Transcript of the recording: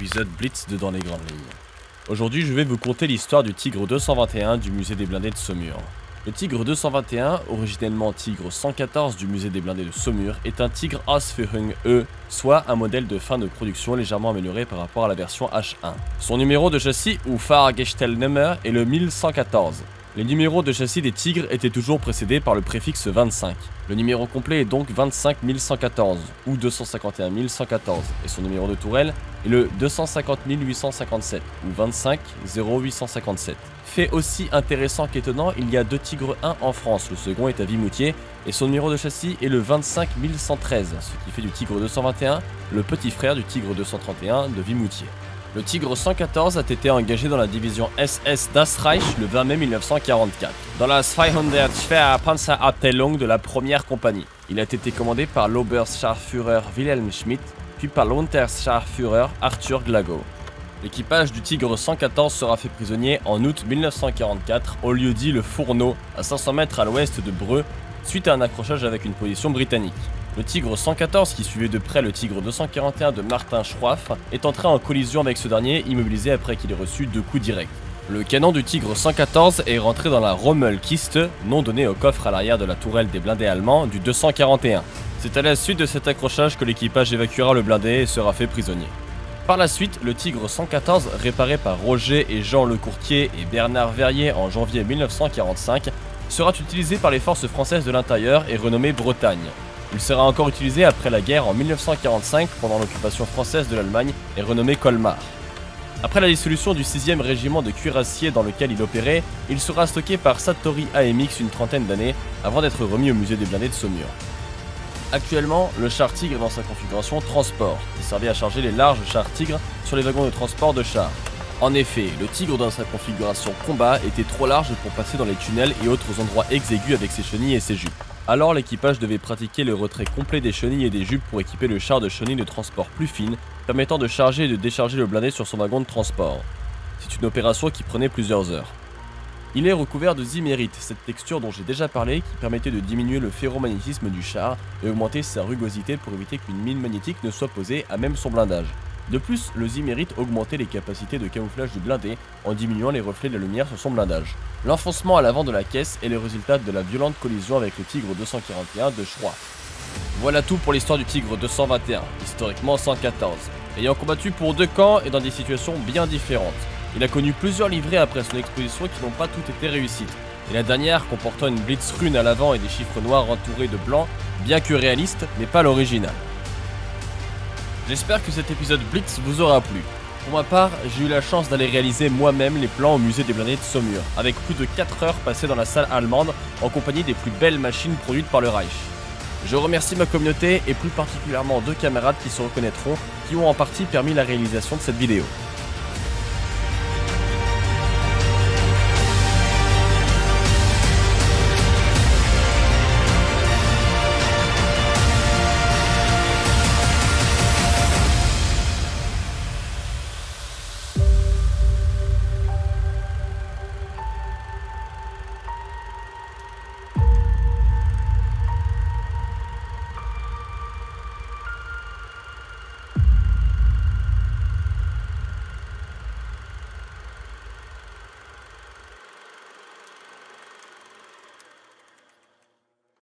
épisode Blitz de Dans les grandes lignes. Aujourd'hui, je vais vous conter l'histoire du Tigre 221 du musée des blindés de Saumur. Le Tigre 221, originellement Tigre 114 du musée des blindés de Saumur, est un Tigre Ausführung E, soit un modèle de fin de production légèrement amélioré par rapport à la version H1. Son numéro de châssis ou Fahrgestellnummer est le 1114. Les numéros de châssis des Tigres étaient toujours précédés par le préfixe 25. Le numéro complet est donc 25 114 ou 251 114 et son numéro de tourelle est le 250 857 ou 25 0857. Fait aussi intéressant qu'étonnant, il y a deux Tigre 1 en France, le second est à Vimoutier et son numéro de châssis est le 25 113, ce qui fait du Tigre 221 le petit frère du Tigre 231 de Vimoutier. Le Tigre 114 a été engagé dans la division SS Das Reich le 20 mai 1944, dans la 202. Panzerabteilung de la première compagnie. Il a été commandé par l'Oberscharführer Wilhelm Schmidt, puis par l'Unterscharführer Arthur Glagow. L'équipage du Tigre 114 sera fait prisonnier en août 1944 au lieu dit le Fourneau, à 500 mètres à l'ouest de Breux, suite à un accrochage avec une position britannique. Le Tigre 114, qui suivait de près le Tigre 241 de Martin Schroff, est entré en collision avec ce dernier, immobilisé après qu'il ait reçu 2 coups directs. Le canon du Tigre 114 est rentré dans la Rommelkiste, nom donné au coffre à l'arrière de la tourelle des blindés allemands du 241. C'est à la suite de cet accrochage que l'équipage évacuera le blindé et sera fait prisonnier. Par la suite, le Tigre 114, réparé par Roger et Jean Lecourtier et Bernard Verrier en janvier 1945, sera utilisé par les forces françaises de l'intérieur et renommé Bretagne. Il sera encore utilisé après la guerre en 1945 pendant l'occupation française de l'Allemagne et renommé Colmar. Après la dissolution du 6e régiment de cuirassiers dans lequel il opérait, il sera stocké par Satori AMX une trentaine d'années avant d'être remis au musée des blindés de Saumur. Actuellement, le char Tigre est dans sa configuration transport, qui servait à charger les larges chars Tigre sur les wagons de transport de chars. En effet, le Tigre dans sa configuration combat était trop large pour passer dans les tunnels et autres endroits exigus avec ses chenilles et ses jupes. Alors l'équipage devait pratiquer le retrait complet des chenilles et des jupes pour équiper le char de chenilles de transport plus fines, permettant de charger et de décharger le blindé sur son wagon de transport. C'est une opération qui prenait plusieurs heures. Il est recouvert de zimérite, cette texture dont j'ai déjà parlé qui permettait de diminuer le ferromagnétisme du char et augmenter sa rugosité pour éviter qu'une mine magnétique ne soit posée à même son blindage. De plus, le zimérite augmentait les capacités de camouflage du blindé en diminuant les reflets de la lumière sur son blindage. L'enfoncement à l'avant de la caisse est le résultat de la violente collision avec le Tigre 241 de Schroff. Voilà tout pour l'histoire du Tigre 221, historiquement 114. Ayant combattu pour 2 camps et dans des situations bien différentes, il a connu plusieurs livrées après son exposition qui n'ont pas toutes été réussites, et la dernière comportant une blitz rune à l'avant et des chiffres noirs entourés de blanc, bien que réaliste, n'est pas l'original. J'espère que cet épisode Blitz vous aura plu. Pour ma part, j'ai eu la chance d'aller réaliser moi-même les plans au musée des blindés de Saumur, avec plus de 4 heures passées dans la salle allemande en compagnie des plus belles machines produites par le Reich. Je remercie ma communauté et plus particulièrement 2 camarades qui se reconnaîtront, qui ont en partie permis la réalisation de cette vidéo.